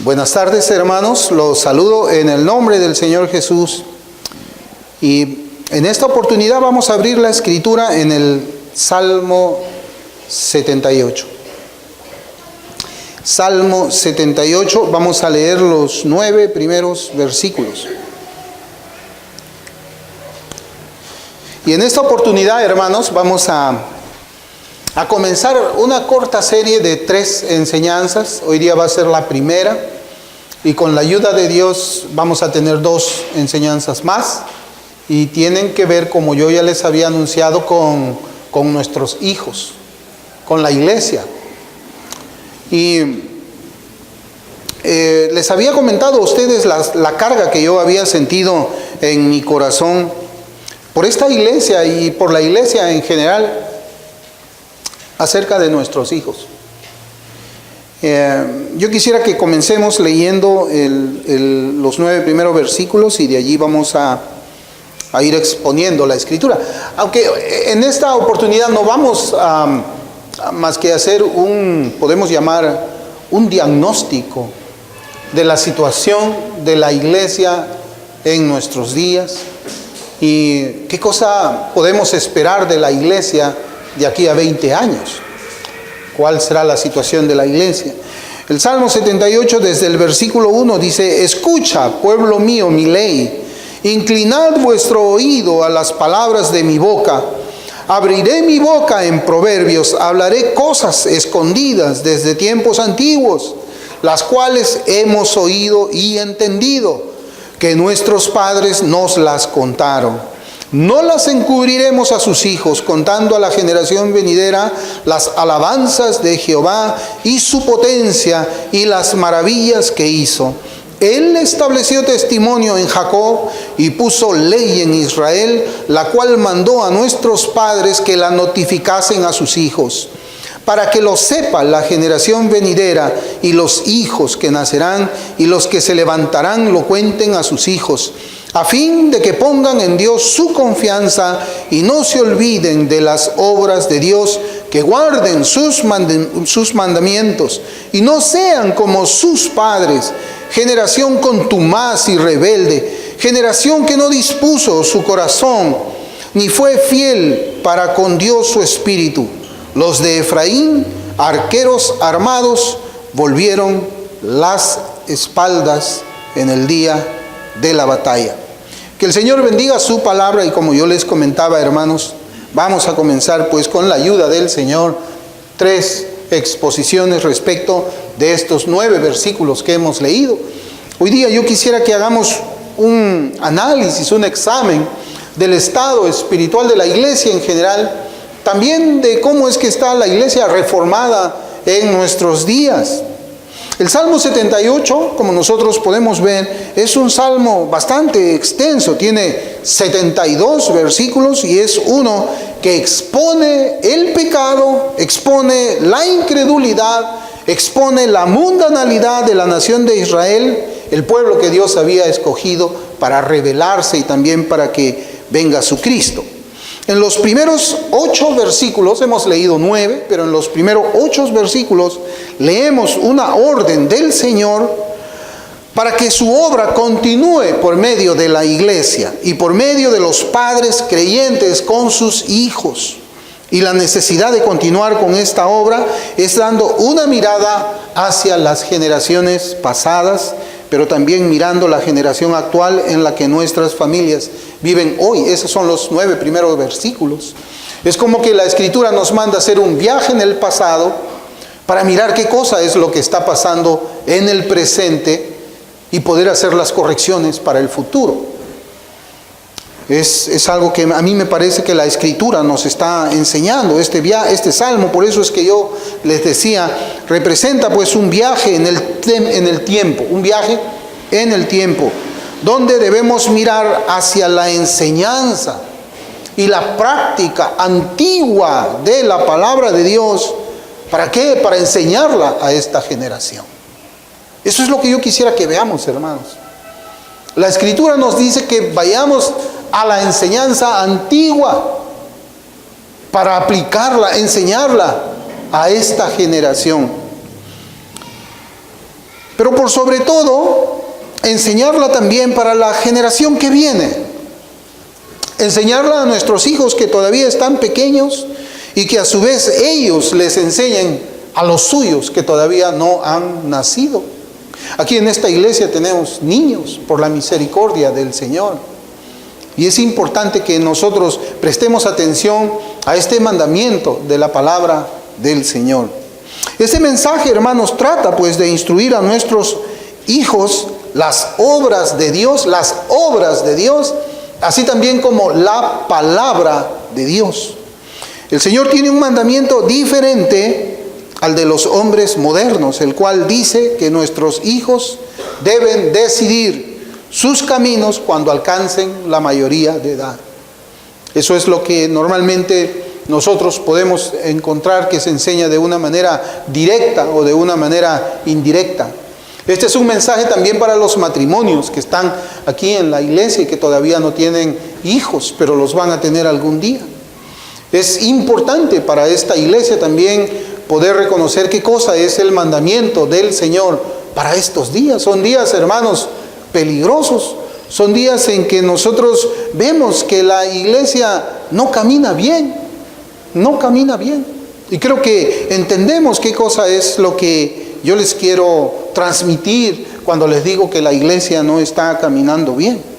Buenas tardes, hermanos. Los saludo en el nombre del Señor Jesús. Y en esta oportunidad vamos a abrir la escritura en el Salmo 78. Salmo 78, vamos a leer los 9 primeros versículos. Y en esta oportunidad, hermanos, vamos a comenzar una corta serie de 3 enseñanzas. Hoy día va a ser la primera y con la ayuda de Dios vamos a tener 2 enseñanzas más y tienen que ver, como yo ya les había anunciado, con nuestros hijos, con la iglesia. Y les había comentado a ustedes la carga que yo había sentido en mi corazón por esta iglesia y por la iglesia en general acerca de nuestros hijos. Yo quisiera que comencemos leyendo los 9 primeros versículos y de allí vamos a ir exponiendo la escritura. Aunque en esta oportunidad no vamos a más que hacer podemos llamar un diagnóstico de la situación de la iglesia en nuestros días y qué cosa podemos esperar de la iglesia de aquí a 20 años. ¿Cuál será la situación de la iglesia? El Salmo 78 desde el versículo 1 dice: escucha, pueblo mío, mi ley, inclinad vuestro oído a las palabras de mi boca. Abriré mi boca en proverbios, hablaré cosas escondidas desde tiempos antiguos, las cuales hemos oído y entendido, que nuestros padres nos las contaron. No las encubriremos a sus hijos, contando a la generación venidera las alabanzas de Jehová y su potencia y las maravillas que hizo. Él estableció testimonio en Jacob y puso ley en Israel, la cual mandó a nuestros padres que la notificasen a sus hijos, para que lo sepa la generación venidera y los hijos que nacerán y los que se levantarán lo cuenten a sus hijos, a fin de que pongan en Dios su confianza y no se olviden de las obras de Dios, que guarden sus mandamientos y no sean como sus padres, generación contumaz y rebelde, generación que no dispuso su corazón, ni fue fiel para con Dios su espíritu. Los de Efraín, arqueros armados, volvieron las espaldas en el día de la batalla. Que el Señor bendiga su palabra y como yo les comentaba, hermanos, vamos a comenzar pues con la ayuda del Señor 3 exposiciones respecto de estos 9 versículos que hemos leído. Hoy día yo quisiera que hagamos un análisis, un examen del estado espiritual de la iglesia en general, también de cómo es que está la iglesia reformada en nuestros días. El Salmo 78, como nosotros podemos ver, es un salmo bastante extenso, tiene 72 versículos y es uno que expone el pecado, expone la incredulidad, expone la mundanalidad de la nación de Israel, el pueblo que Dios había escogido para revelarse y también para que venga su Cristo. En los primeros 8 versículos, hemos leído 9, pero en los primeros 8 versículos leemos una orden del Señor para que su obra continúe por medio de la iglesia y por medio de los padres creyentes con sus hijos. Y la necesidad de continuar con esta obra es dando una mirada hacia las generaciones pasadas, pero también mirando la generación actual en la que nuestras familias viven hoy. Esos son los 9 primeros versículos. Es como que la Escritura nos manda hacer un viaje en el pasado para mirar qué cosa es lo que está pasando en el presente y poder hacer las correcciones para el futuro. Es algo que a mí me parece que la Escritura nos está enseñando, este salmo. Por eso es que yo les decía, representa pues un viaje en el tiempo, un viaje en el tiempo, donde debemos mirar hacia la enseñanza y la práctica antigua de la palabra de Dios. ¿Para qué? Para enseñarla a esta generación. Eso es lo que yo quisiera que veamos, hermanos. La Escritura nos dice que vayamos a la enseñanza antigua para aplicarla, enseñarla a esta generación. pero por sobre todo, enseñarla también para la generación que viene. Enseñarla a nuestros hijos que todavía están pequeños y que a su vez ellos les enseñen a los suyos que todavía no han nacido. Aquí en esta iglesia tenemos niños por la misericordia del Señor. Y es importante que nosotros prestemos atención a este mandamiento de la palabra del Señor. Este mensaje, hermanos, trata pues de instruir a nuestros hijos las obras de Dios, así también como la palabra de Dios. El Señor tiene un mandamiento diferente al de los hombres modernos, el cual dice que nuestros hijos deben decidir sus caminos cuando alcancen la mayoría de edad. Eso es lo que normalmente nosotros podemos encontrar que se enseña de una manera directa o de una manera indirecta. Este es un mensaje también para los matrimonios que están aquí en la iglesia y que todavía no tienen hijos, pero los van a tener algún día. Es importante para esta iglesia también poder reconocer qué cosa es el mandamiento del Señor para estos días. Son días, hermanos, peligrosos. Son días en que nosotros vemos que la iglesia no camina bien. Y creo que entendemos qué cosa es lo que yo les quiero transmitir cuando les digo que la iglesia no está caminando bien.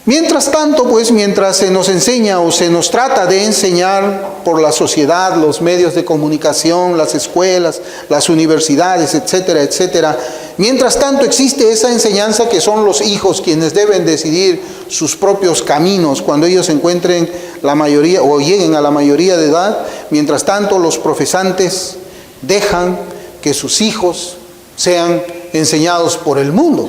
Mientras tanto, pues, mientras se nos enseña o se nos trata de enseñar por la sociedad, los medios de comunicación, las escuelas, las universidades, etcétera, etcétera, mientras tanto existe esa enseñanza que son los hijos quienes deben decidir sus propios caminos cuando ellos encuentren la mayoría o lleguen a la mayoría de edad. Mientras tanto, los profesantes dejan que sus hijos sean enseñados por el mundo.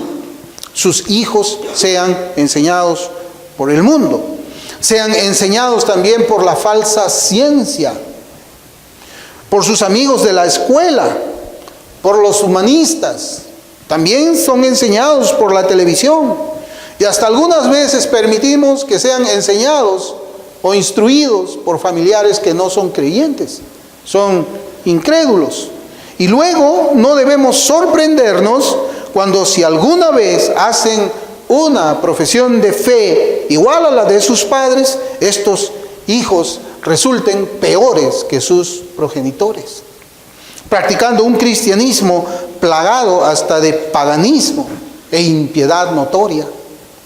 Sus hijos sean enseñados por el mundo. Sean enseñados también por la falsa ciencia, por sus amigos de la escuela, por los humanistas. También son enseñados por la televisión. Y hasta algunas veces permitimos que sean enseñados o instruidos por familiares que no son creyentes, son incrédulos. Y luego no debemos sorprendernos cuando si alguna vez hacen una profesión de fe igual a la de sus padres, estos hijos resulten peores que sus progenitores, practicando un cristianismo plagado hasta de paganismo e impiedad notoria.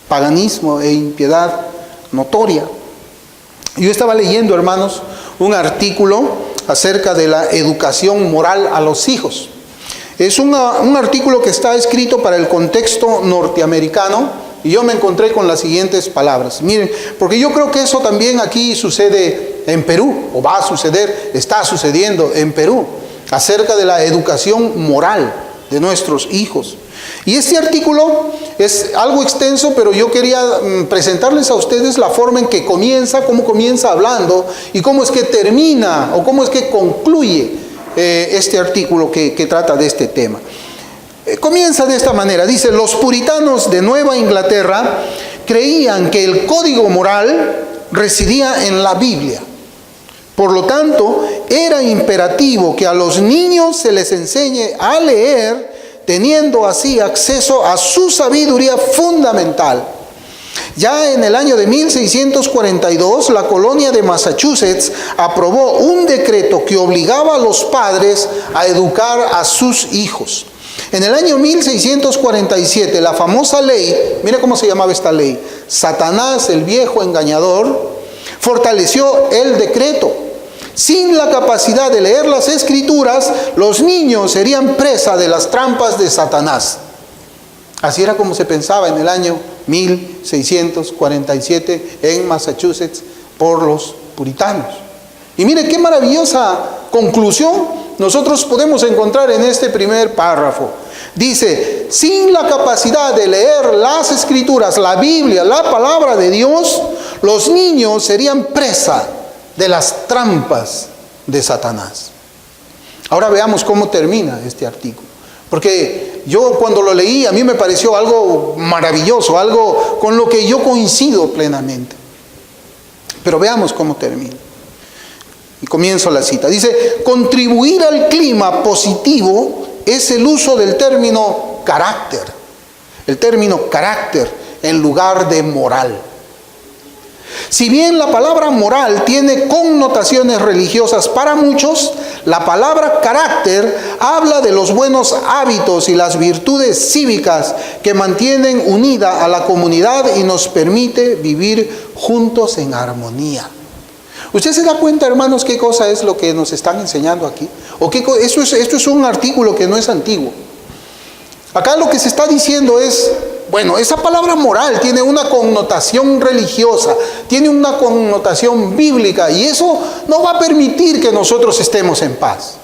Paganismo e impiedad notoria. Yo estaba leyendo, hermanos, un artículo acerca de la educación moral a los hijos. Es un artículo que está escrito para el contexto norteamericano y yo me encontré con las siguientes palabras. Miren, porque yo creo que eso también aquí sucede en Perú, o va a suceder, está sucediendo en Perú, acerca de la educación moral de nuestros hijos. Y este artículo es algo extenso, pero yo quería presentarles a ustedes la forma en que comienza, cómo comienza hablando y cómo es que termina o cómo es que concluye este artículo que trata de este tema. Comienza de esta manera, dice: los puritanos de Nueva Inglaterra creían que el código moral residía en la Biblia. Por lo tanto, era imperativo que a los niños se les enseñe a leer, teniendo así acceso a su sabiduría fundamental. Ya en el año de 1642, la colonia de Massachusetts aprobó un decreto que obligaba a los padres a educar a sus hijos. En el año 1647, la famosa ley, mira cómo se llamaba esta ley, Satanás el viejo engañador, fortaleció el decreto. Sin la capacidad de leer las escrituras, los niños serían presa de las trampas de Satanás. Así era como se pensaba en el año 1647 en Massachusetts por los puritanos. Y mire qué maravillosa conclusión nosotros podemos encontrar en este primer párrafo. Dice: sin la capacidad de leer las escrituras, la Biblia, la palabra de Dios, los niños serían presa de las trampas de Satanás. Ahora veamos cómo termina este artículo. Porque yo cuando lo leí, a mí me pareció algo maravilloso, algo con lo que yo coincido plenamente. Pero veamos cómo termina. Y comienzo la cita. Dice: contribuir al clima positivo es el uso del término carácter. El término carácter en lugar de moral. Si bien la palabra moral tiene connotaciones religiosas para muchos, la palabra carácter habla de los buenos hábitos y las virtudes cívicas que mantienen unida a la comunidad y nos permite vivir juntos en armonía. ¿Usted se da cuenta, hermanos, qué cosa es lo que nos están enseñando aquí? Esto es un artículo que no es antiguo. Acá lo que se está diciendo es, bueno, esa palabra moral tiene una connotación religiosa, tiene una connotación bíblica, y eso no va a permitir que nosotros estemos en paz.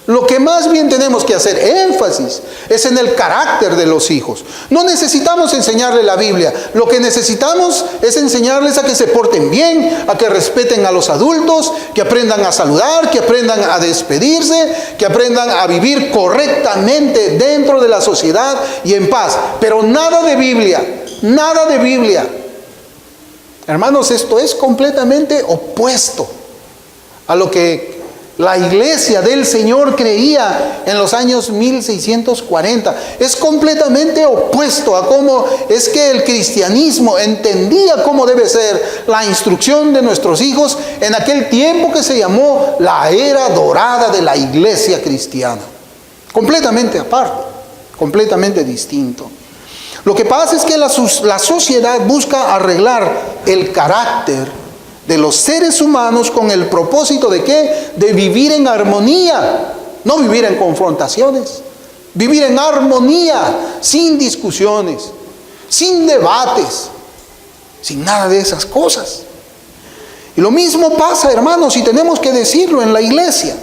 Lo que más bien tenemos que hacer énfasis es en el carácter de los hijos. No necesitamos enseñarle la Biblia. Lo que necesitamos es enseñarles a que se porten bien, a que respeten a los adultos, que aprendan a saludar, que aprendan a despedirse, que aprendan a vivir correctamente dentro de la sociedad y en paz. Pero nada de Biblia, nada de Biblia. Hermanos, esto es completamente opuesto a lo que la iglesia del Señor creía en los años 1640. Es completamente opuesto a cómo es que el cristianismo entendía cómo debe ser la instrucción de nuestros hijos en aquel tiempo que se llamó la era dorada de la iglesia cristiana. Completamente aparte, completamente distinto. Lo que pasa es que la sociedad busca arreglar el carácter de los seres humanos con el propósito de ¿qué? De vivir en armonía, no vivir en confrontaciones, vivir en armonía, sin discusiones, sin debates, sin nada de esas cosas. Y lo mismo pasa, hermanos, y tenemos que decirlo en la iglesia.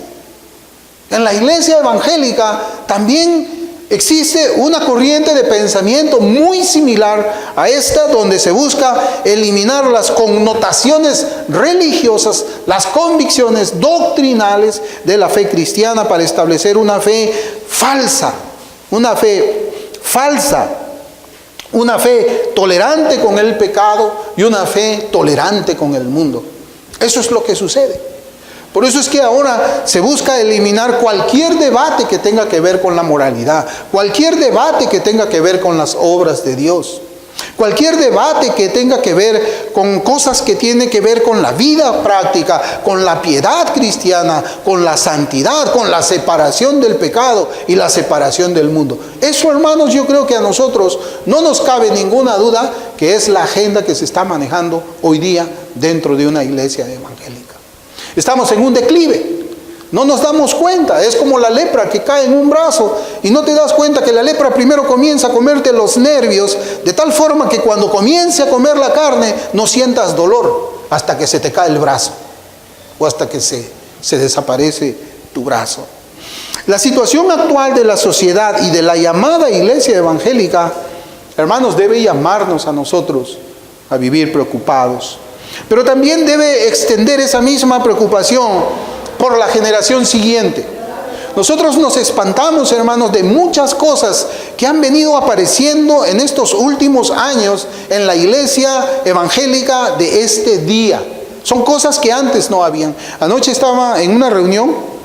En la iglesia evangélica también existe una corriente de pensamiento muy similar a esta, donde se busca eliminar las connotaciones religiosas, las convicciones doctrinales de la fe cristiana para establecer una fe falsa, una fe tolerante con el pecado y una fe tolerante con el mundo. Eso es lo que sucede. Por eso es que ahora se busca eliminar cualquier debate que tenga que ver con la moralidad, cualquier debate que tenga que ver con las obras de Dios, cualquier debate que tenga que ver con cosas que tienen que ver con la vida práctica, con la piedad cristiana, con la santidad, con la separación del pecado y la separación del mundo. Eso, hermanos, yo creo que a nosotros no nos cabe ninguna duda que es la agenda que se está manejando hoy día dentro de una iglesia evangélica. Estamos en un declive, no nos damos cuenta, es como la lepra que cae en un brazo y no te das cuenta que la lepra primero comienza a comerte los nervios, de tal forma que cuando comience a comer la carne no sientas dolor hasta que se te cae el brazo o hasta que se desaparece tu brazo. La situación actual de la sociedad y de la llamada iglesia evangélica, hermanos, debe llamarnos a nosotros a vivir preocupados. Pero también debe extender esa misma preocupación por la generación siguiente. Nosotros nos espantamos, hermanos, de muchas cosas que han venido apareciendo en estos últimos años en la iglesia evangélica de este día. Son cosas que antes no habían. Anoche estaba en una reunión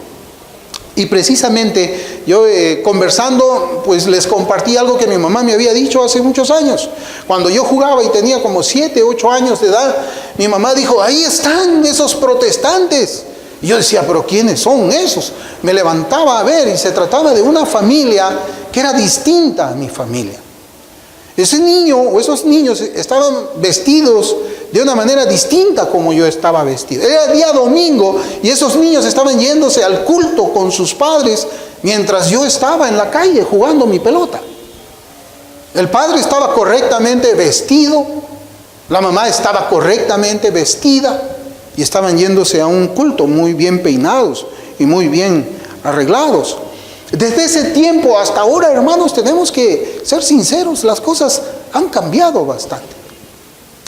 y precisamente yo conversando, pues les compartí algo que mi mamá me había dicho hace muchos años. Cuando yo jugaba y tenía como 7, 8 años de edad, mi mamá dijo, ahí están esos protestantes. Y yo decía, pero ¿quiénes son esos? Me levantaba a ver y se trataba de una familia que era distinta a mi familia. Ese niño o esos niños estaban vestidos de una manera distinta como yo estaba vestido. Era día domingo y esos niños estaban yéndose al culto con sus padres mientras yo estaba en la calle jugando mi pelota. El padre estaba correctamente vestido, la mamá estaba correctamente vestida y estaban yéndose a un culto muy bien peinados y muy bien arreglados. Desde ese tiempo hasta ahora, hermanos, tenemos que ser sinceros, las cosas han cambiado bastante.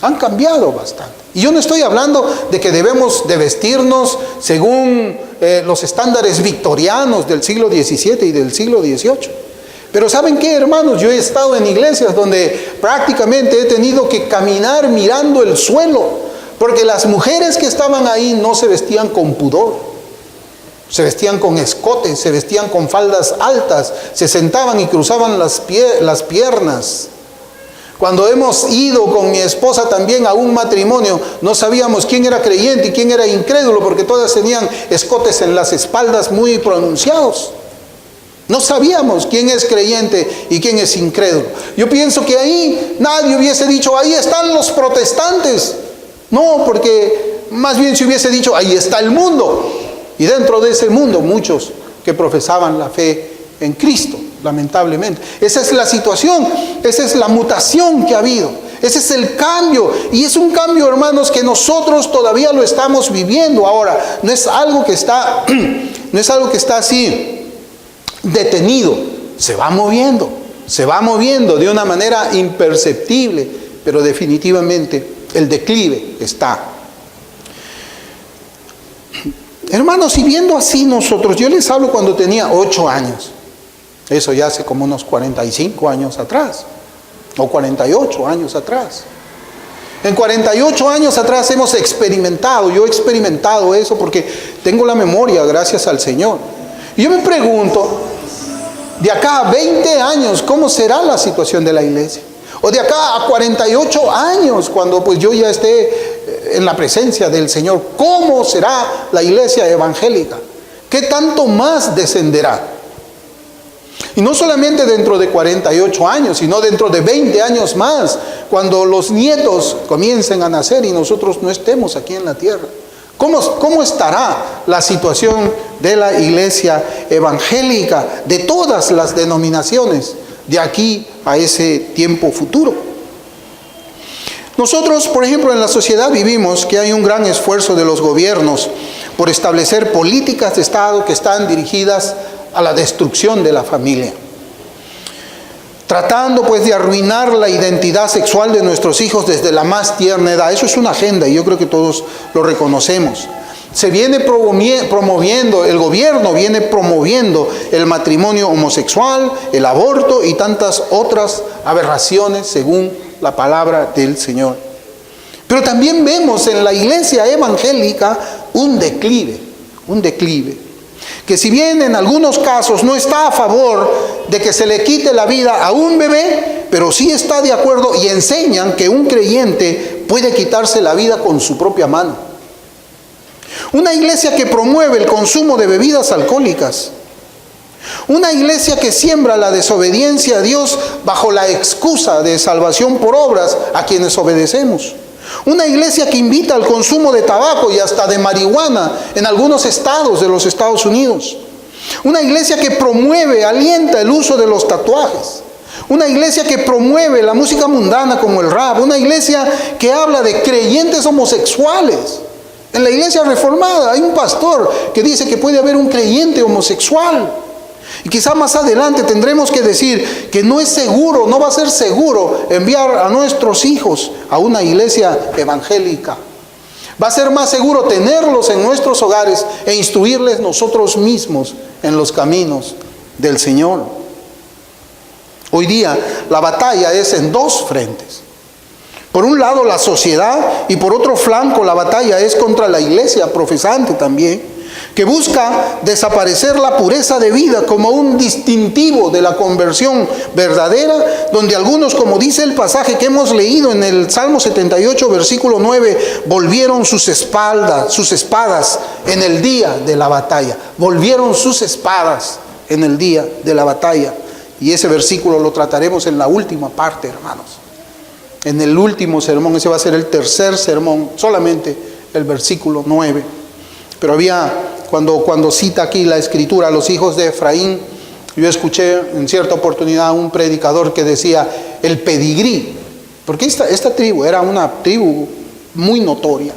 Han cambiado bastante. Y yo no estoy hablando de que debemos de vestirnos según los estándares victorianos del siglo XVII y del siglo XVIII. Pero ¿saben qué, hermanos? Yo he estado en iglesias donde prácticamente he tenido que caminar mirando el suelo, porque las mujeres que estaban ahí no se vestían con pudor. Se vestían con escotes, se vestían con faldas altas, se sentaban y cruzaban las piernas. Cuando hemos ido con mi esposa también a un matrimonio, no sabíamos quién era creyente y quién era incrédulo, porque todas tenían escotes en las espaldas muy pronunciados. No sabíamos quién es creyente y quién es incrédulo. Yo pienso que ahí nadie hubiese dicho, ahí están los protestantes. No, porque más bien se hubiese dicho, ahí está el mundo. Y dentro de ese mundo muchos que profesaban la fe en Cristo, lamentablemente. Esa es la situación, esa es la mutación que ha habido. Ese es el cambio. Y es un cambio, hermanos, que nosotros todavía lo estamos viviendo ahora. No es algo que está así detenido. Se va moviendo de una manera imperceptible, pero definitivamente el declive está. Hermanos, y viendo así nosotros, yo les hablo cuando tenía 8 años. Eso ya hace como unos 45 años atrás, o 48 años atrás. En 48 años atrás hemos experimentado, yo he experimentado eso porque tengo la memoria, gracias al Señor. Y yo me pregunto, de acá a 20 años, ¿cómo será la situación de la iglesia? O de acá a 48 años, cuando pues yo ya esté en la presencia del Señor, ¿cómo será la iglesia evangélica? ¿Qué tanto más descenderá? Y no solamente dentro de 48 años, sino dentro de 20 años más, cuando los nietos comiencen a nacer y nosotros no estemos aquí en la tierra. ¿Cómo estará la situación de la iglesia evangélica, de todas las denominaciones, de aquí a ese tiempo futuro? Nosotros, por ejemplo, en la sociedad vivimos que hay un gran esfuerzo de los gobiernos por establecer políticas de Estado que están dirigidas a la destrucción de la familia, tratando pues de arruinar la identidad sexual de nuestros hijos desde la más tierna edad. Eso es una agenda y yo creo que todos lo reconocemos. Se viene promoviendo, el gobierno viene promoviendo el matrimonio homosexual, el aborto y tantas otras aberraciones según la palabra del Señor. Pero también vemos en la iglesia evangélica un declive, que si bien en algunos casos no está a favor de que se le quite la vida a un bebé, pero sí está de acuerdo y enseñan que un creyente puede quitarse la vida con su propia mano. Una iglesia que promueve el consumo de bebidas alcohólicas. Una iglesia que siembra la desobediencia a Dios bajo la excusa de salvación por obras a quienes obedecemos. Una iglesia que invita al consumo de tabaco y hasta de marihuana en algunos estados de los Estados Unidos. Una iglesia que promueve, alienta el uso de los tatuajes. Una iglesia que promueve la música mundana como el rap. Una iglesia que habla de creyentes homosexuales. En la iglesia reformada hay un pastor que dice que puede haber un creyente homosexual. Y quizá más adelante tendremos que decir que no es seguro, no va a ser seguro enviar a nuestros hijos a una iglesia evangélica. Va a ser más seguro tenerlos en nuestros hogares e instruirles nosotros mismos en los caminos del Señor. Hoy día la batalla es en dos frentes. Por un lado la sociedad y por otro flanco la batalla es contra la iglesia profesante también, que busca desaparecer la pureza de vida como un distintivo de la conversión verdadera, donde algunos, como dice el pasaje que hemos leído en el Salmo 78, versículo 9, volvieron sus espadas en el día de la batalla. Volvieron sus espadas en el día de la batalla. Y ese versículo lo trataremos en la última parte, hermanos. En el último sermón, ese va a ser el tercer sermón, solamente el versículo 9. Pero cuando cita aquí la escritura a los hijos de Efraín, yo escuché en cierta oportunidad a un predicador que decía el pedigrí, porque esta tribu era una tribu muy notoria.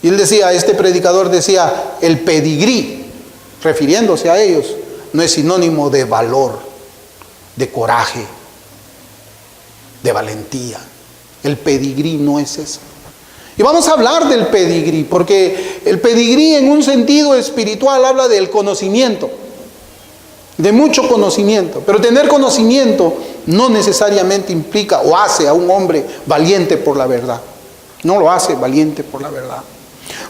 Y él decía, este predicador decía, el pedigrí, refiriéndose a ellos, no es sinónimo de valor, de coraje, de valentía. El pedigrí no es eso. Y vamos a hablar del pedigrí, porque el pedigrí en un sentido espiritual habla del conocimiento, de mucho conocimiento. Pero tener conocimiento no necesariamente implica o hace a un hombre valiente por la verdad. No lo hace valiente por la verdad.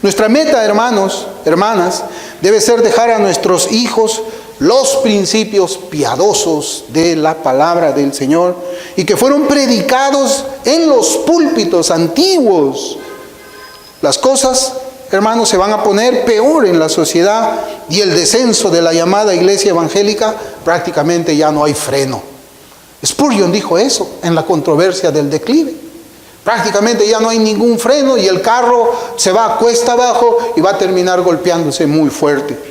Nuestra meta, hermanos, hermanas, debe ser dejar a nuestros hijos los principios piadosos de la palabra del Señor y que fueron predicados en los púlpitos antiguos. Las cosas, hermanos, se van a poner peor en la sociedad y el descenso de la llamada iglesia evangélica prácticamente ya no hay freno. Spurgeon dijo eso en la controversia del declive. Prácticamente ya no hay ningún freno y el carro se va a cuesta abajo y va a terminar golpeándose muy fuerte.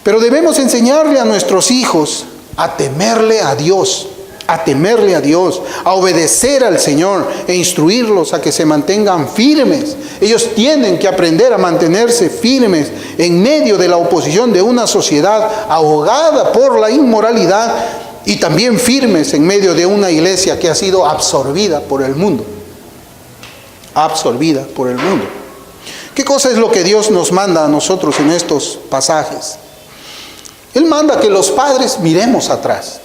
Pero debemos enseñarle a nuestros hijos a temerle a Dios, a obedecer al Señor e instruirlos a que se mantengan firmes. Ellos tienen que aprender a mantenerse firmes en medio de la oposición de una sociedad ahogada por la inmoralidad y también firmes en medio de una iglesia que ha sido absorbida por el mundo. Absorbida por el mundo. ¿Qué cosa es lo que Dios nos manda a nosotros en estos pasajes? Él manda que los padres miremos atrás.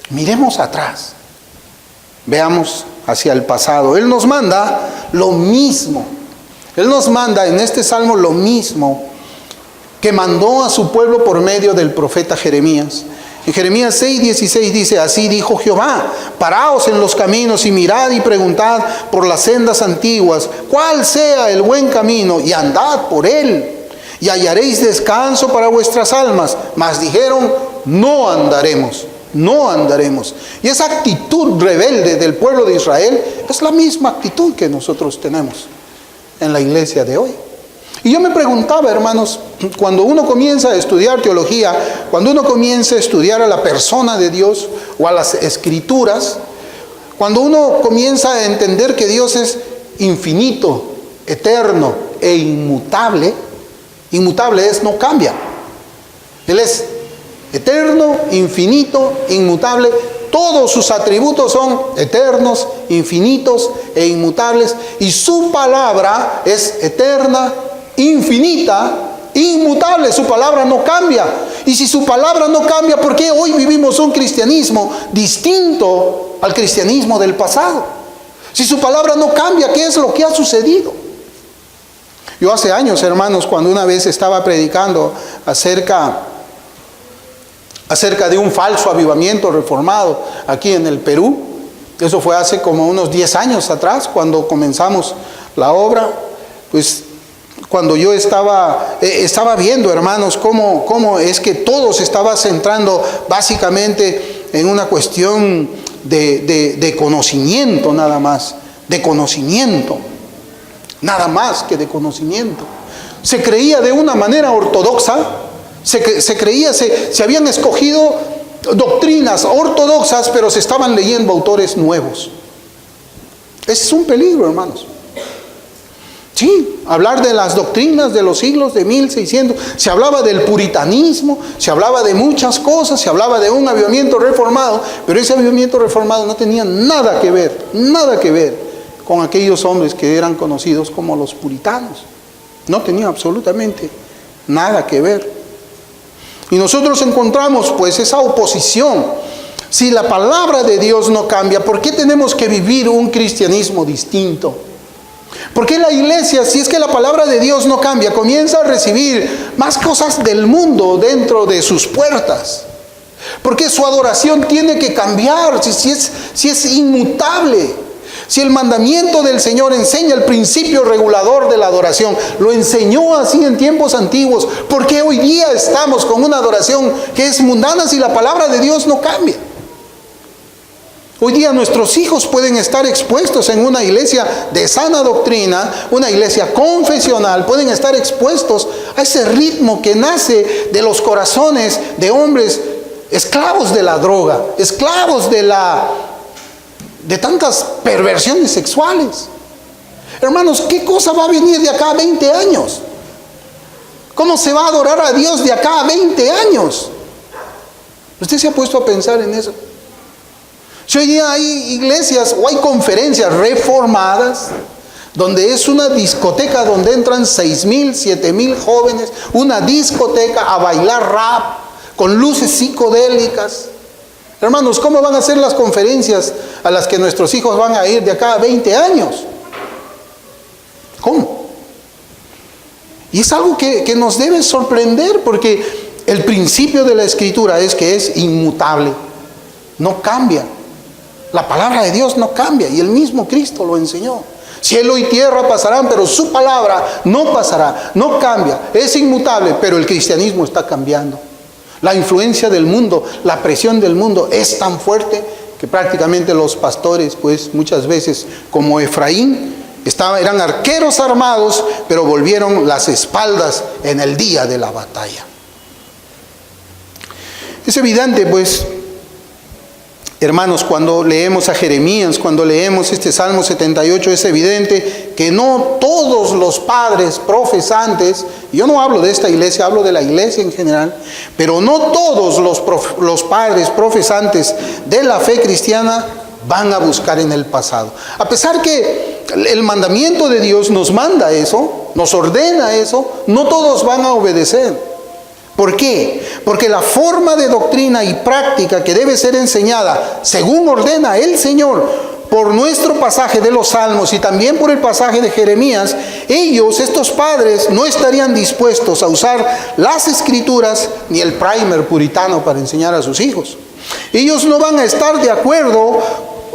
Miremos atrás. Veamos hacia el pasado. Él nos manda lo mismo. Él nos manda en este salmo lo mismo que mandó a su pueblo por medio del profeta Jeremías. En Jeremías 6:16 dice: así dijo Jehová, paraos en los caminos y mirad y preguntad por las sendas antiguas, cuál sea el buen camino, y andad por él, y hallaréis descanso para vuestras almas. Mas dijeron: no andaremos. No andaremos. Y esa actitud rebelde del pueblo de Israel es la misma actitud que nosotros tenemos en la iglesia de hoy. Y yo me preguntaba, hermanos, cuando uno comienza a estudiar teología, cuando uno comienza a estudiar a la persona de Dios o a las escrituras, cuando uno comienza a entender que Dios es infinito, eterno e inmutable, inmutable es no cambia. Él es eterno, infinito, inmutable. Todos sus atributos son eternos, infinitos e inmutables. Y su palabra es eterna, infinita, inmutable. Su palabra no cambia. Y si su palabra no cambia, ¿por qué hoy vivimos un cristianismo distinto al cristianismo del pasado? Si su palabra no cambia, ¿qué es lo que ha sucedido? Yo hace años, hermanos, cuando una vez estaba predicando acerca de un falso avivamiento reformado aquí en el Perú. Eso fue hace como unos 10 años atrás, cuando comenzamos la obra. Pues cuando yo estaba viendo, hermanos, cómo es que todo se estaba centrando básicamente en una cuestión de conocimiento nada más. De conocimiento. Nada más que de conocimiento. Se creía de una manera ortodoxa. Se creía, se habían escogido doctrinas ortodoxas, pero se estaban leyendo autores nuevos. Ese es un peligro, hermanos. Sí, hablar de las doctrinas de los siglos de 1600, se hablaba del puritanismo, se hablaba de muchas cosas, se hablaba de un avivamiento reformado, pero ese avivamiento reformado no tenía nada que ver con aquellos hombres que eran conocidos como los puritanos. No tenía absolutamente nada que ver. Y nosotros encontramos pues esa oposición. Si la palabra de Dios no cambia, ¿por qué tenemos que vivir un cristianismo distinto? ¿Por qué la iglesia, si es que la palabra de Dios no cambia, comienza a recibir más cosas del mundo dentro de sus puertas? ¿Por qué su adoración tiene que cambiar si es inmutable? Si el mandamiento del Señor enseña el principio regulador de la adoración, lo enseñó así en tiempos antiguos, ¿por qué hoy día estamos con una adoración que es mundana si la palabra de Dios no cambia? Hoy día nuestros hijos pueden estar expuestos en una iglesia de sana doctrina, una iglesia confesional, pueden estar expuestos a ese ritmo que nace de los corazones de hombres esclavos de la droga, esclavos de tantas perversiones sexuales. Hermanos, ¿qué cosa va a venir de acá a 20 años? ¿Cómo se va a adorar a Dios de acá a 20 años? ¿Usted se ha puesto a pensar en eso? Si hoy día hay iglesias o hay conferencias reformadas donde es una discoteca donde entran 6,000, 7,000 jóvenes, una discoteca a bailar rap con luces psicodélicas. Hermanos, ¿cómo van a ser las conferencias a las que nuestros hijos van a ir de acá a 20 años? Y es algo que nos debe sorprender, porque el principio de la Escritura es que es inmutable, no cambia. La palabra de Dios no cambia, y el mismo Cristo lo enseñó. Cielo y tierra pasarán, pero su palabra no pasará, no cambia, es inmutable, pero el cristianismo está cambiando. La influencia del mundo, la presión del mundo es tan fuerte que prácticamente los pastores, pues muchas veces como Efraín, eran arqueros armados, pero volvieron las espaldas en el día de la batalla. Es evidente, pues, hermanos, cuando leemos a Jeremías, cuando leemos este Salmo 78, es evidente que no todos los padres profesantes, yo no hablo de esta iglesia, hablo de la iglesia en general, pero no todos los padres profesantes de la fe cristiana van a buscar en el pasado. A pesar que el mandamiento de Dios nos manda eso, nos ordena eso, no todos van a obedecer. ¿Por qué? Porque la forma de doctrina y práctica que debe ser enseñada, según ordena el Señor, por nuestro pasaje de los Salmos y también por el pasaje de Jeremías, estos padres, no estarían dispuestos a usar las Escrituras ni el primer puritano para enseñar a sus hijos. Ellos no van a estar de acuerdo,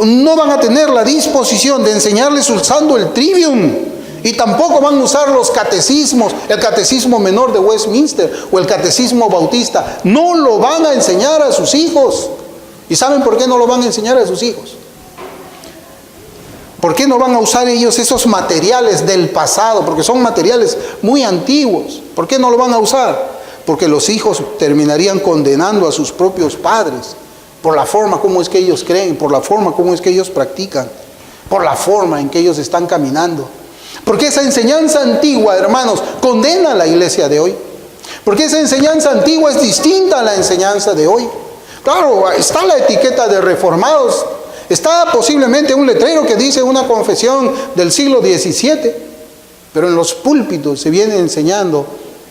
no van a tener la disposición de enseñarles usando el trivium, y tampoco van a usar los catecismos, el catecismo menor de Westminster o el catecismo bautista. No lo van a enseñar a sus hijos. ¿Y saben por qué no lo van a enseñar a sus hijos? ¿Por qué no van a usar ellos esos materiales del pasado? Porque son materiales muy antiguos. ¿Por qué no lo van a usar? Porque los hijos terminarían condenando a sus propios padres por la forma como es que ellos creen, por la forma como es que ellos practican, por la forma en que ellos están caminando. Porque esa enseñanza antigua, hermanos, condena a la iglesia de hoy. Porque esa enseñanza antigua es distinta a la enseñanza de hoy. Claro, está la etiqueta de reformados, está posiblemente un letrero que dice una confesión del siglo XVII, pero en los púlpitos se viene enseñando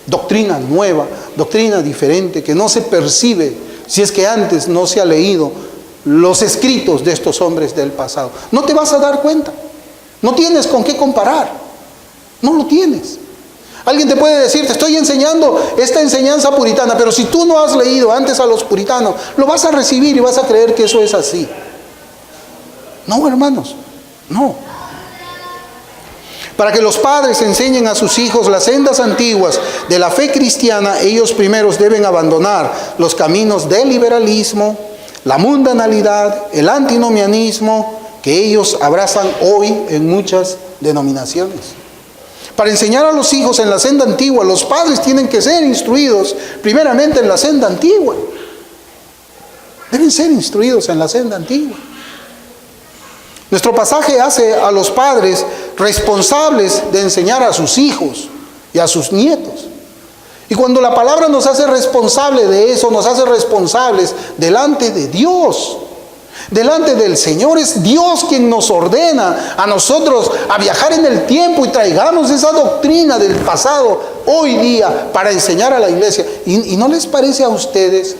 doctrina nueva, doctrina diferente, que no se percibe si es que antes no se ha leído los escritos de estos hombres del pasado. No te vas a dar cuenta. No tienes con qué comparar. No lo tienes. Alguien te puede decir, te estoy enseñando esta enseñanza puritana, pero si tú no has leído antes a los puritanos, lo vas a recibir y vas a creer que eso es así. No, hermanos, no. Para que los padres enseñen a sus hijos las sendas antiguas de la fe cristiana, ellos primeros deben abandonar los caminos del liberalismo, la mundanalidad, el antinomianismo, que ellos abrazan hoy en muchas denominaciones. Para enseñar a los hijos en la senda antigua, los padres tienen que ser instruidos primeramente en la senda antigua. Deben ser instruidos en la senda antigua. Nuestro pasaje hace a los padres responsables de enseñar a sus hijos y a sus nietos. Y cuando la palabra nos hace responsable de eso, nos hace responsables delante de Dios. Delante del Señor, es Dios quien nos ordena a nosotros a viajar en el tiempo y traigamos esa doctrina del pasado hoy día para enseñar a la iglesia. ¿Y no les parece a ustedes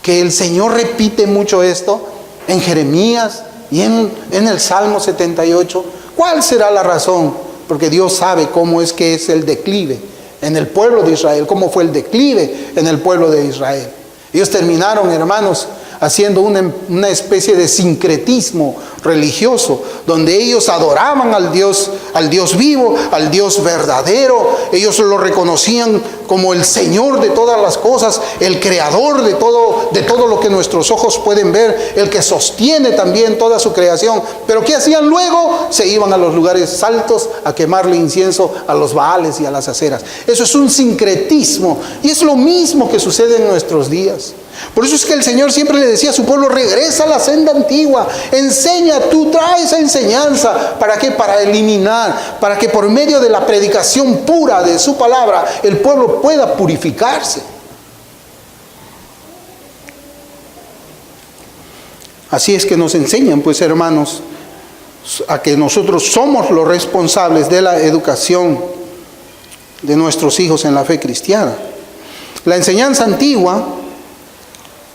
que el Señor repite mucho esto en Jeremías y en el Salmo 78? ¿Cuál será la razón? Porque Dios sabe cómo es que es el declive en el pueblo de Israel, cómo fue el declive en el pueblo de Israel. Ellos terminaron, hermanos, haciendo una especie de sincretismo religioso, donde ellos adoraban al Dios vivo, al Dios verdadero. Ellos lo reconocían como el Señor de todas las cosas, el creador de todo lo que nuestros ojos pueden ver, el que sostiene también toda su creación. Pero ¿qué hacían luego? Se iban a los lugares altos a quemarle incienso a los Baales y a las aceras. Eso es un sincretismo, y es lo mismo que sucede en nuestros días. Por eso es que el Señor siempre le decía a su pueblo: regresa a la senda antigua, enseña, tú trae esa enseñanza. ¿Para qué? Para eliminar, para que por medio de la predicación pura de su palabra el pueblo pueda purificarse. Así es que nos enseñan, pues, hermanos, a que nosotros somos los responsables de la educación de nuestros hijos en la fe cristiana. La enseñanza antigua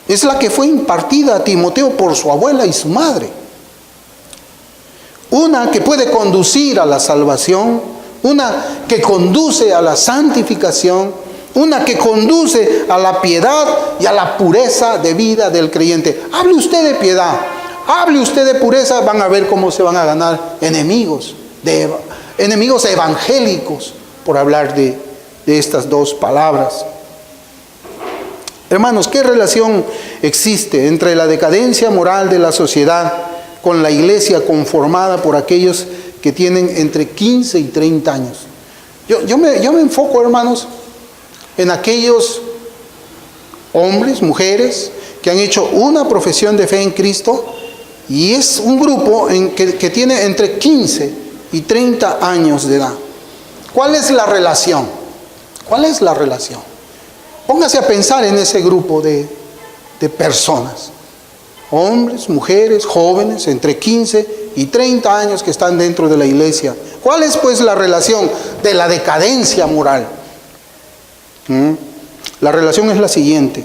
es la que fue impartida a Timoteo por su abuela y su madre. Una que puede conducir a la salvación, una que conduce a la santificación, una que conduce a la piedad y a la pureza de vida del creyente. Hable usted de piedad, hable usted de pureza, van a ver cómo se van a ganar enemigos evangélicos por hablar de estas dos palabras. Hermanos, ¿qué relación existe entre la decadencia moral de la sociedad con la iglesia conformada por aquellos que tienen entre 15 y 30 años? Yo me enfoco, hermanos, en aquellos hombres, mujeres, que han hecho una profesión de fe en Cristo, y es un grupo que tiene entre 15 y 30 años de edad. ¿Cuál es la relación? ¿Cuál es la relación? Póngase a pensar en ese grupo de personas. Hombres, mujeres, jóvenes, entre 15 y 30 años que están dentro de la iglesia. ¿Cuál es pues la relación de la decadencia moral? La relación es la siguiente.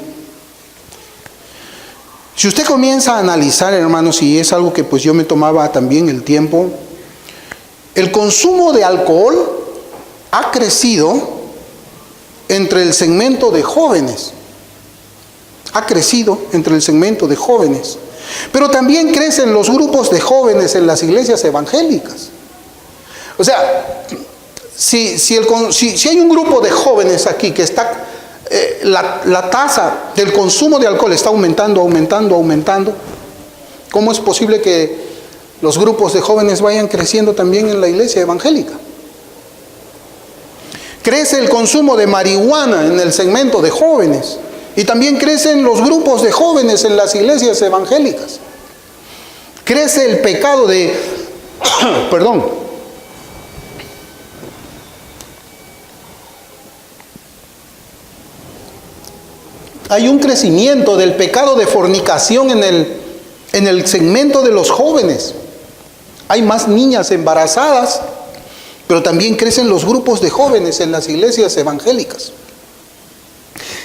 Si usted comienza a analizar, hermanos, y es algo que pues yo me tomaba también el tiempo, el consumo de alcohol ha crecido entre el segmento de jóvenes. Ha crecido entre el segmento de jóvenes. Pero también crecen los grupos de jóvenes en las iglesias evangélicas. O sea, si hay un grupo de jóvenes aquí que está, la tasa del consumo de alcohol está aumentando, ¿cómo es posible que los grupos de jóvenes vayan creciendo también en la iglesia evangélica? Crece el consumo de marihuana en el segmento de jóvenes, y también crecen los grupos de jóvenes en las iglesias evangélicas. Crece el pecado de hay un crecimiento del pecado de fornicación en el segmento de los jóvenes. Hay más niñas embarazadas, pero también crecen los grupos de jóvenes en las iglesias evangélicas.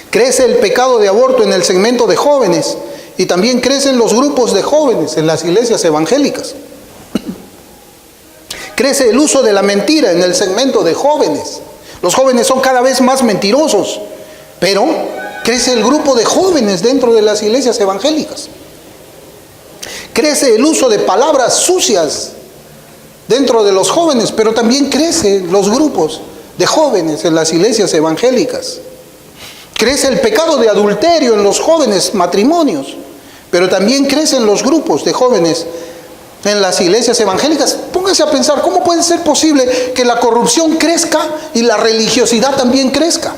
Crece el pecado de aborto en el segmento de jóvenes, y también crecen los grupos de jóvenes en las iglesias evangélicas. Crece el uso de la mentira en el segmento de jóvenes. Los jóvenes son cada vez más mentirosos, pero crece el grupo de jóvenes dentro de las iglesias evangélicas. Crece el uso de palabras sucias dentro de los jóvenes, pero también crecen los grupos de jóvenes en las iglesias evangélicas. Crece el pecado de adulterio en los jóvenes matrimonios, pero también crecen los grupos de jóvenes en las iglesias evangélicas. Póngase a pensar, ¿cómo puede ser posible que la corrupción crezca y la religiosidad también crezca?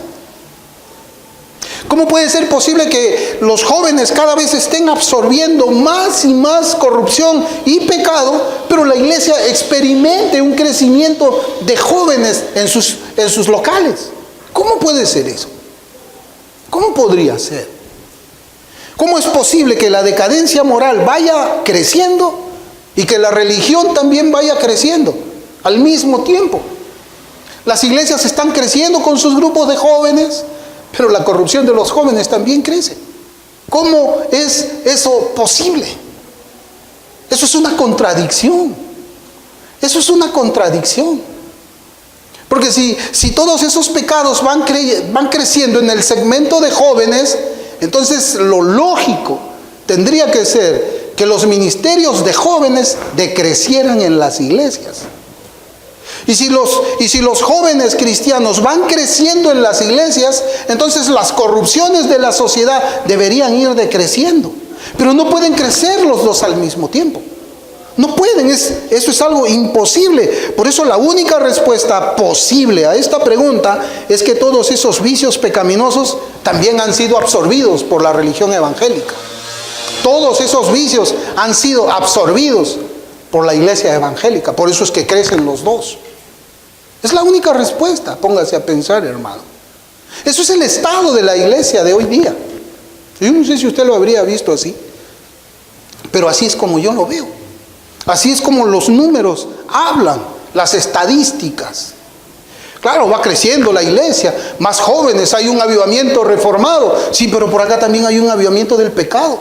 ¿Cómo puede ser posible que los jóvenes cada vez estén absorbiendo más y más corrupción y pecado, pero la iglesia experimente un crecimiento de jóvenes en sus locales? ¿Cómo puede ser eso? ¿Cómo podría ser? ¿Cómo es posible que la decadencia moral vaya creciendo y que la religión también vaya creciendo al mismo tiempo? Las iglesias están creciendo con sus grupos de jóvenes, pero la corrupción de los jóvenes también crece. ¿Cómo es eso posible? Eso es una contradicción. Eso es una contradicción. Porque si todos esos pecados van creciendo en el segmento de jóvenes, entonces lo lógico tendría que ser que los ministerios de jóvenes decrecieran en las iglesias. Y si los jóvenes cristianos van creciendo en las iglesias, entonces las corrupciones de la sociedad deberían ir decreciendo. Pero no pueden crecer los dos al mismo tiempo. No pueden, eso es algo imposible. Por eso la única respuesta posible a esta pregunta es que todos esos vicios pecaminosos también han sido absorbidos por la religión evangélica. Todos esos vicios han sido absorbidos por la iglesia evangélica. Por eso es que crecen los dos. Es la única respuesta. Póngase a pensar, hermano. Eso es el estado de la iglesia de hoy día. Yo no sé si usted lo habría visto así, pero así es como yo lo veo. Así es como los números hablan, las estadísticas. Claro, va creciendo la iglesia, más jóvenes, hay un avivamiento reformado. Sí, pero por acá también hay un avivamiento del pecado,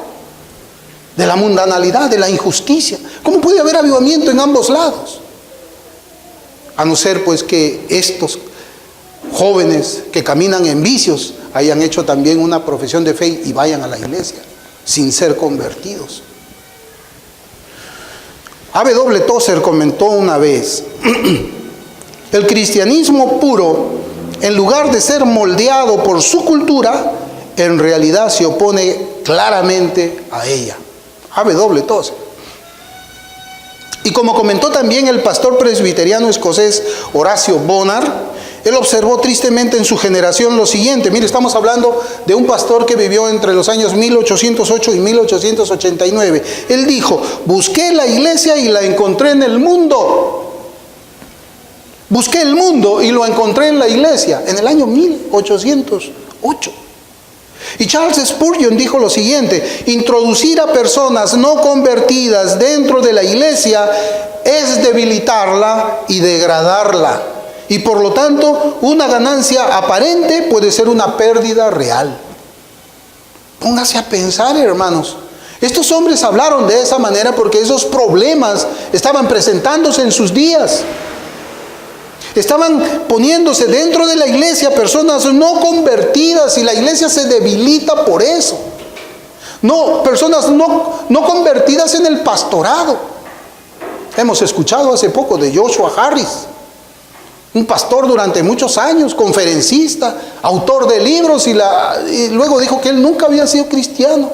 de la mundanalidad, de la injusticia. ¿Cómo puede haber avivamiento en ambos lados? A no ser pues que estos jóvenes que caminan en vicios hayan hecho también una profesión de fe y vayan a la iglesia sin ser convertidos. A.W. Tozer comentó una vez: el cristianismo puro, en lugar de ser moldeado por su cultura, en realidad se opone claramente a ella. A.W. Tozer. Y como comentó también el pastor presbiteriano escocés Horacio Bonar, él observó tristemente en su generación lo siguiente. Mire, estamos hablando de un pastor que vivió entre los años 1808 y 1889. Él dijo: busqué la iglesia y la encontré en el mundo. Busqué el mundo y lo encontré en la iglesia, en el año 1808. Y Charles Spurgeon dijo lo siguiente: introducir a personas no convertidas dentro de la iglesia es debilitarla y degradarla. Y por lo tanto, una ganancia aparente puede ser una pérdida real. Póngase a pensar, hermanos. Estos hombres hablaron de esa manera porque esos problemas estaban presentándose en sus días. Estaban poniéndose dentro de la iglesia personas no convertidas y la iglesia se debilita por eso. No, personas no convertidas en el pastorado. Hemos escuchado hace poco de Joshua Harris, un pastor durante muchos años, conferencista, autor de libros, y luego dijo que él nunca había sido cristiano.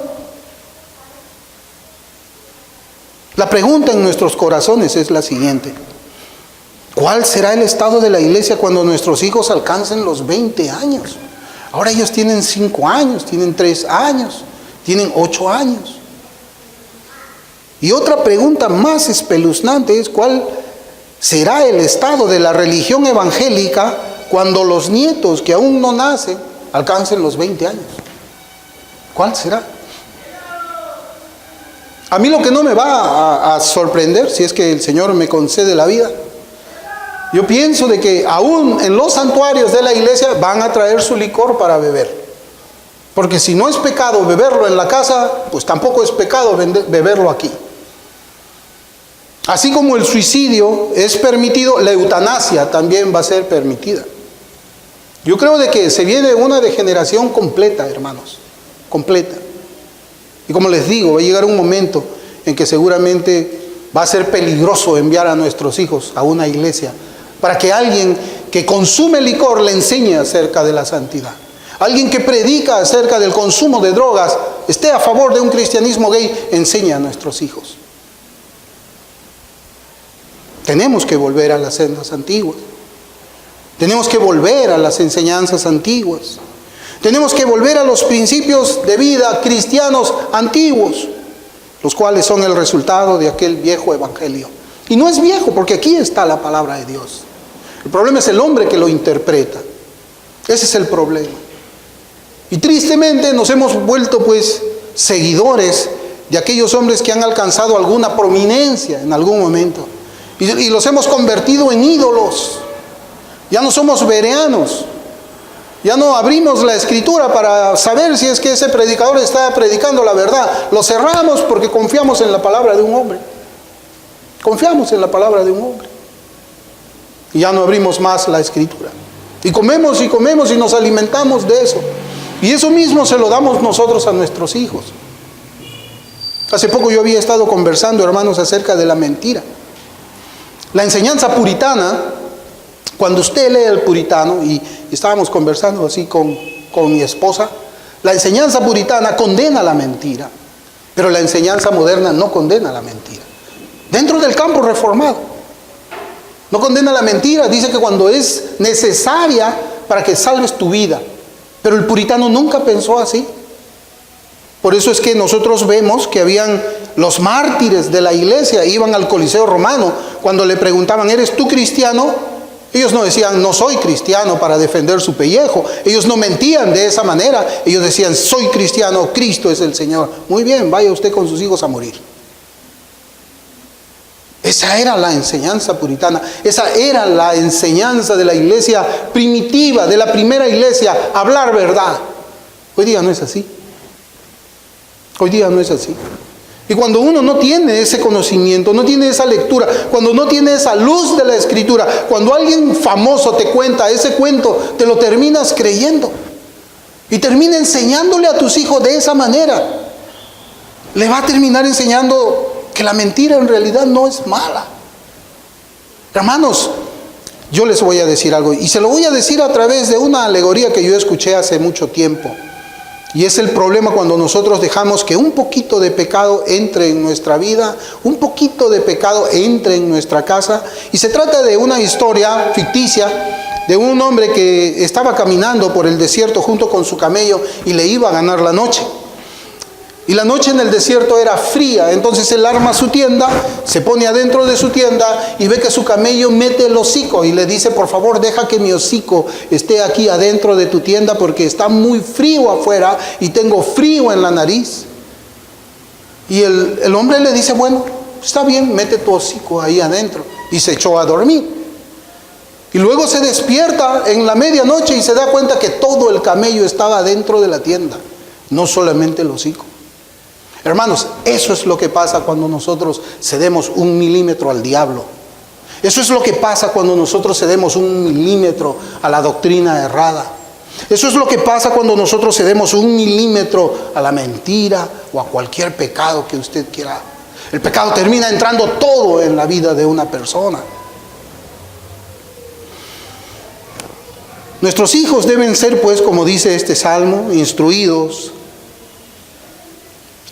La pregunta en nuestros corazones es la siguiente: ¿cuál será el estado de la iglesia cuando nuestros hijos alcancen los 20 años? Ahora ellos tienen 5 años, tienen 3 años, tienen 8 años. Y otra pregunta más espeluznante es: ¿cuál será el estado de la religión evangélica cuando los nietos que aún no nacen alcancen los 20 años? ¿Cuál será? A mí lo que no me va a sorprender, si es que el Señor me concede la vida, yo pienso de que aún en los santuarios de la iglesia van a traer su licor para beber. Porque si no es pecado beberlo en la casa, pues tampoco es pecado beberlo aquí. Así como el suicidio es permitido, la eutanasia también va a ser permitida. Yo creo de que se viene una degeneración completa, hermanos, completa. Y como les digo, va a llegar un momento en que seguramente va a ser peligroso enviar a nuestros hijos a una iglesia para que alguien que consume licor le enseñe acerca de la santidad. Alguien que predica acerca del consumo de drogas, esté a favor de un cristianismo gay, enseña a nuestros hijos. Tenemos que volver a las sendas antiguas. Tenemos que volver a las enseñanzas antiguas. Tenemos que volver a los principios de vida cristianos antiguos, los cuales son el resultado de aquel viejo evangelio. Y no es viejo, porque aquí está la palabra de Dios. El problema es el hombre que lo interpreta. Ese es el problema. Y tristemente nos hemos vuelto pues seguidores de aquellos hombres que han alcanzado alguna prominencia en algún momento. Y los hemos convertido en ídolos. Ya no somos bereanos. Ya no abrimos la escritura para saber si es que ese predicador está predicando la verdad. Lo cerramos porque confiamos en la palabra de un hombre. Confiamos en la palabra de un hombre. Y ya no abrimos más la escritura. Y comemos y nos alimentamos de eso. Y eso mismo se lo damos nosotros a nuestros hijos. Hace poco yo había estado conversando, hermanos, acerca de la mentira. La enseñanza puritana, cuando usted lee el puritano, y estábamos conversando así con mi esposa, la enseñanza puritana condena la mentira, pero la enseñanza moderna no condena la mentira. Dentro del campo reformado, no condena la mentira, dice que cuando es necesaria para que salves tu vida, pero el puritano nunca pensó así. Por eso es que nosotros vemos que habían los mártires de la iglesia, iban al Coliseo Romano, cuando le preguntaban: ¿eres tú cristiano? Ellos no decían: no soy cristiano, para defender su pellejo. Ellos no mentían de esa manera. Ellos decían: soy cristiano, Cristo es el Señor. Muy bien, vaya usted con sus hijos a morir. Esa era la enseñanza puritana. Esa era la enseñanza de la iglesia primitiva, de la primera iglesia, hablar verdad. Hoy día no es así. Hoy día no es así. Y cuando uno no tiene ese conocimiento, no tiene esa lectura, cuando no tiene esa luz de la Escritura, cuando alguien famoso te cuenta ese cuento, te lo terminas creyendo. Y termina enseñándole a tus hijos de esa manera. Le va a terminar enseñando que la mentira en realidad no es mala. Hermanos, yo les voy a decir algo, y se lo voy a decir a través de una alegoría que yo escuché hace mucho tiempo. Y es el problema cuando nosotros dejamos que un poquito de pecado entre en nuestra vida, un poquito de pecado entre en nuestra casa. Y se trata de una historia ficticia de un hombre que estaba caminando por el desierto junto con su camello y le iba a ganar la noche. Y la noche en el desierto era fría, entonces él arma su tienda, se pone adentro de su tienda y ve que su camello mete el hocico y le dice: por favor, deja que mi hocico esté aquí adentro de tu tienda porque está muy frío afuera y tengo frío en la nariz. Y el hombre le dice: bueno, está bien, mete tu hocico ahí adentro. Y se echó a dormir. Y luego se despierta en la medianoche y se da cuenta que todo el camello estaba dentro de la tienda, no solamente el hocico. Hermanos, eso es lo que pasa cuando nosotros cedemos 1 milímetro al diablo. Eso es lo que pasa cuando nosotros cedemos 1 milímetro a la doctrina errada. Eso es lo que pasa cuando nosotros cedemos 1 milímetro a la mentira o a cualquier pecado que usted quiera. El pecado termina entrando todo en la vida de una persona. Nuestros hijos deben ser, pues, como dice este salmo, instruidos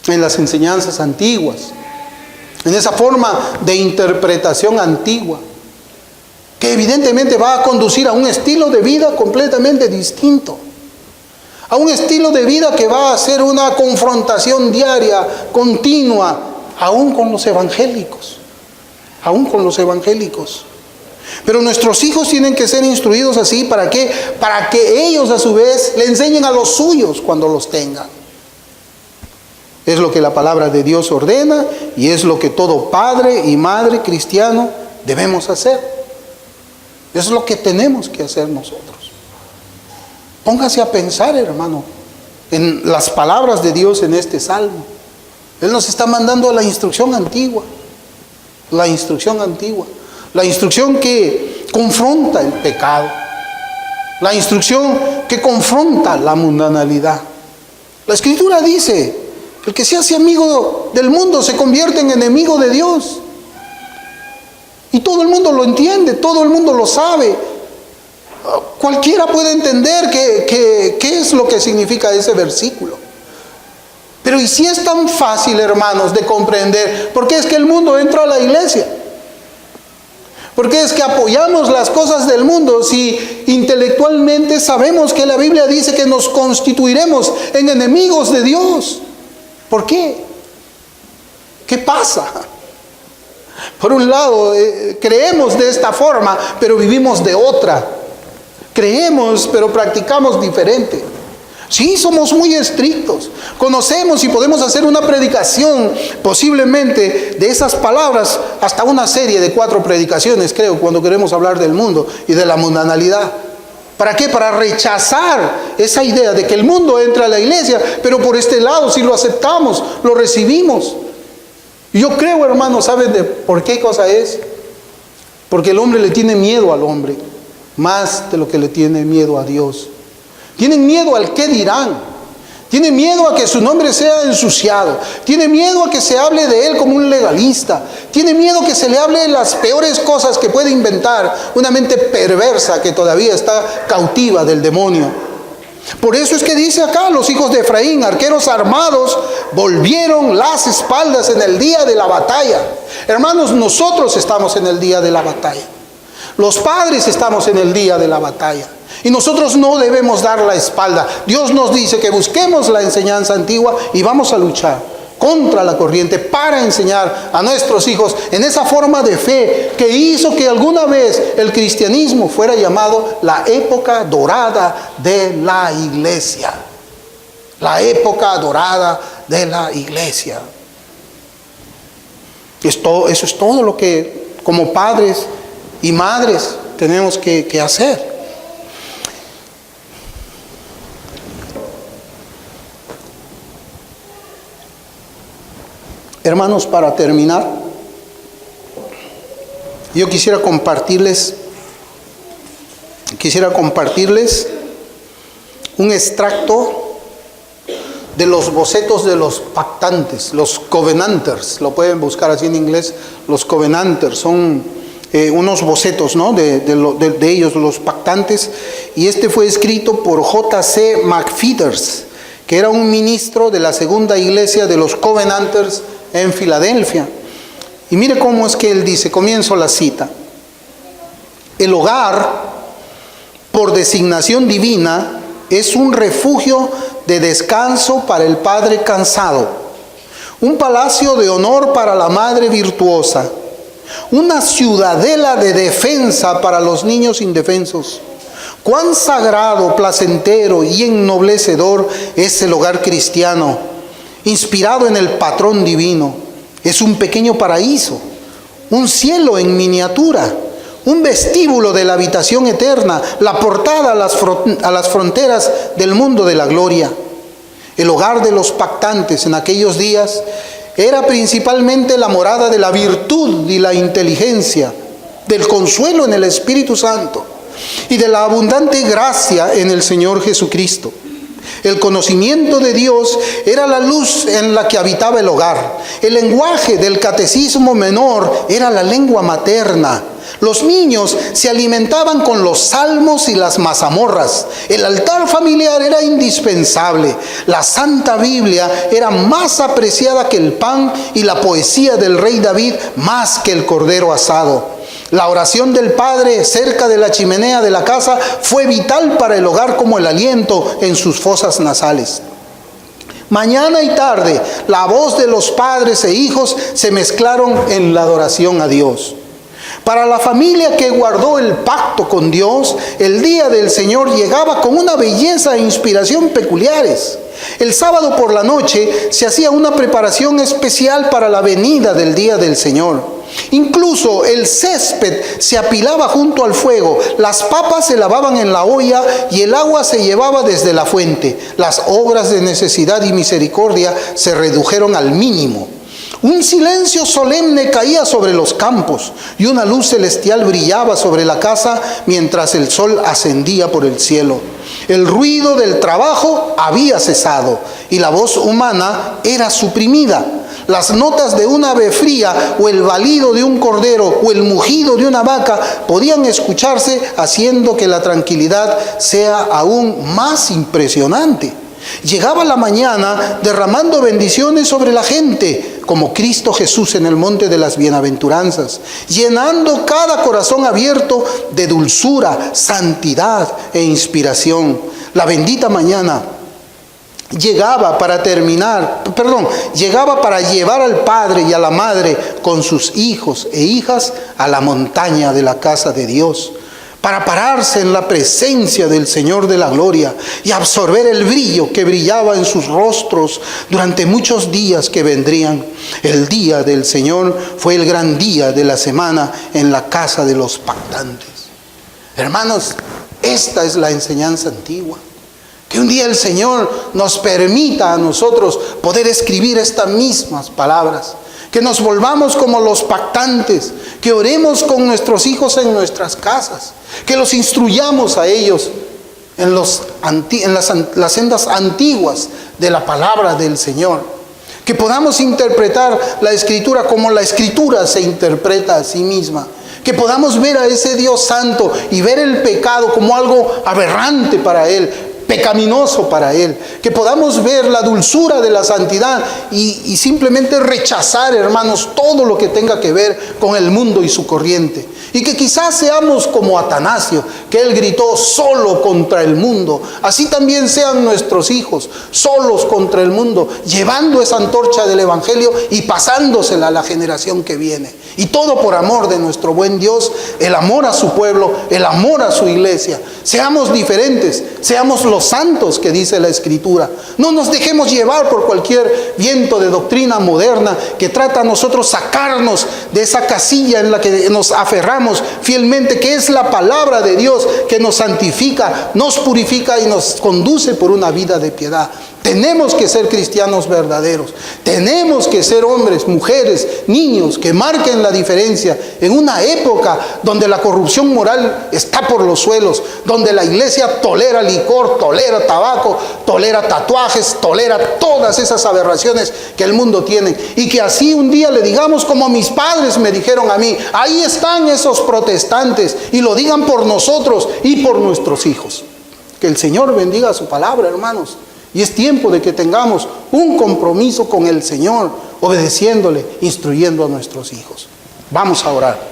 en las enseñanzas antiguas, en esa forma de interpretación antigua, que evidentemente va a conducir a un estilo de vida completamente distinto, a un estilo de vida que va a ser una confrontación diaria, continua, aún con los evangélicos, Pero nuestros hijos tienen que ser instruidos así. ¿Para qué? Para que ellos a su vez le enseñen a los suyos cuando los tengan. Es lo que la palabra de Dios ordena y es lo que todo padre y madre cristiano debemos hacer. Es lo que tenemos que hacer nosotros. Póngase a pensar, hermano, en las palabras de Dios en este salmo. Él nos está mandando la instrucción antigua. La instrucción antigua. La instrucción que confronta el pecado. La instrucción que confronta la mundanalidad. La Escritura dice: el que se hace amigo del mundo se convierte en enemigo de Dios. Y todo el mundo lo entiende, todo el mundo lo sabe. Cualquiera puede entender qué es lo que significa ese versículo. Pero ¿y si es tan fácil, hermanos, de comprender? ¿Por qué es que el mundo entra a la iglesia? ¿Por qué es que apoyamos las cosas del mundo si intelectualmente sabemos que la Biblia dice que nos constituiremos en enemigos de Dios? ¿Por qué? ¿Qué pasa? Por un lado, creemos de esta forma, pero vivimos de otra. Creemos, pero practicamos diferente. Sí, somos muy estrictos. Conocemos y podemos hacer una predicación, posiblemente, de esas palabras, hasta una serie de 4 predicaciones, creo, cuando queremos hablar del mundo y de la mundanalidad. ¿Para qué? Para rechazar esa idea de que el mundo entra a la iglesia, pero por este lado, si lo aceptamos, lo recibimos. Yo creo, hermanos, ¿saben de por qué cosa es? Porque el hombre le tiene miedo al hombre, más de lo que le tiene miedo a Dios. Tienen miedo al qué dirán. Tiene miedo a que su nombre sea ensuciado. Tiene miedo a que se hable de él como un legalista. Tiene miedo que se le hable de las peores cosas que puede inventar una mente perversa que todavía está cautiva del demonio. Por eso es que dice acá: los hijos de Efraín, arqueros armados, volvieron las espaldas en el día de la batalla. Hermanos, nosotros estamos en el día de la batalla. Los padres estamos en el día de la batalla. Y nosotros no debemos dar la espalda. Dios nos dice que busquemos la enseñanza antigua y vamos a luchar contra la corriente para enseñar a nuestros hijos en esa forma de fe que hizo que alguna vez el cristianismo fuera llamado la época dorada de la iglesia. La época dorada de la iglesia. Eso es todo lo que como padres y madres tenemos que hacer. Hermanos, para terminar, yo quisiera compartirles un extracto de los bocetos de los pactantes, los covenanters. Lo pueden buscar así en inglés. Los covenanters son unos bocetos, ¿no?, de ellos, los pactantes. Y este fue escrito por J.C. McPheeters, que era un ministro de la segunda iglesia de los covenanters en Filadelfia. Y mire cómo es que él dice, comienzo la cita: el hogar, por designación divina, es un refugio de descanso para el padre cansado, un palacio de honor para la madre virtuosa, una ciudadela de defensa para los niños indefensos. Cuán sagrado, placentero y ennoblecedor es el hogar cristiano, inspirado en el patrón divino. Es un pequeño paraíso, un cielo en miniatura, un vestíbulo de la habitación eterna, la portada a las fronteras del mundo de la gloria. El hogar de los pactantes en aquellos días era principalmente la morada de la virtud y la inteligencia, del consuelo en el Espíritu Santo y de la abundante gracia en el Señor Jesucristo. El conocimiento de Dios era la luz en la que habitaba el hogar. El lenguaje del catecismo menor era la lengua materna. Los niños se alimentaban con los salmos y las mazamorras. El altar familiar era indispensable. La Santa Biblia era más apreciada que el pan y la poesía del rey David más que el cordero asado. La oración del padre cerca de la chimenea de la casa fue vital para el hogar como el aliento en sus fosas nasales. Mañana y tarde, la voz de los padres e hijos se mezclaron en la adoración a Dios. Para la familia que guardó el pacto con Dios, el día del Señor llegaba con una belleza e inspiración peculiares. El sábado por la noche se hacía una preparación especial para la venida del día del Señor. Incluso el césped se apilaba junto al fuego, las papas se lavaban en la olla y el agua se llevaba desde la fuente. Las obras de necesidad y misericordia se redujeron al mínimo. Un silencio solemne caía sobre los campos y una luz celestial brillaba sobre la casa mientras el sol ascendía por el cielo. El ruido del trabajo había cesado y la voz humana era suprimida. Las notas de una ave fría o el balido de un cordero o el mugido de una vaca podían escucharse, haciendo que la tranquilidad sea aún más impresionante. Llegaba la mañana derramando bendiciones sobre la gente, como Cristo Jesús en el monte de las bienaventuranzas, llenando cada corazón abierto de dulzura, santidad e inspiración. La bendita mañana llegaba para llevar al padre y a la madre con sus hijos e hijas a la montaña de la casa de Dios, para pararse en la presencia del Señor de la gloria y absorber el brillo que brillaba en sus rostros durante muchos días que vendrían. El día del Señor fue el gran día de la semana en la casa de los pactantes. Hermanos, esta es la enseñanza antigua. Que un día el Señor nos permita a nosotros poder escribir estas mismas palabras. Que nos volvamos como los pactantes. Que oremos con nuestros hijos en nuestras casas. Que los instruyamos a ellos en las sendas antiguas de la palabra del Señor. Que podamos interpretar la Escritura como la Escritura se interpreta a sí misma. Que podamos ver a ese Dios santo y ver el pecado como algo aberrante para Él, pecaminoso para Él. Que podamos ver la dulzura de la santidad y simplemente rechazar, hermanos, todo lo que tenga que ver con el mundo y su corriente. Y que quizás seamos como Atanasio, que él gritó solo contra el mundo. Así también sean nuestros hijos, solos contra el mundo, llevando esa antorcha del Evangelio y pasándosela a la generación que viene. Y todo por amor de nuestro buen Dios, el amor a su pueblo, el amor a su iglesia. Seamos diferentes, seamos los santos que dice la Escritura. No nos dejemos llevar por cualquier viento de doctrina moderna que trata a nosotros sacarnos de esa casilla en la que nos aferramos fielmente, que es la palabra de Dios, que nos santifica, nos purifica y nos conduce por una vida de piedad. Tenemos que ser cristianos verdaderos. Tenemos que ser hombres, mujeres, niños que marquen la diferencia en una época donde la corrupción moral está por los suelos, donde la iglesia tolera licor, tolera tabaco, tolera tatuajes, tolera todas esas aberraciones que el mundo tiene. Y que así un día le digamos como mis padres me dijeron a mí: ahí están esos protestantes, y lo digan por nosotros y por nuestros hijos. Que el Señor bendiga su palabra, hermanos. Y es tiempo de que tengamos un compromiso con el Señor, obedeciéndole, instruyendo a nuestros hijos. Vamos a orar.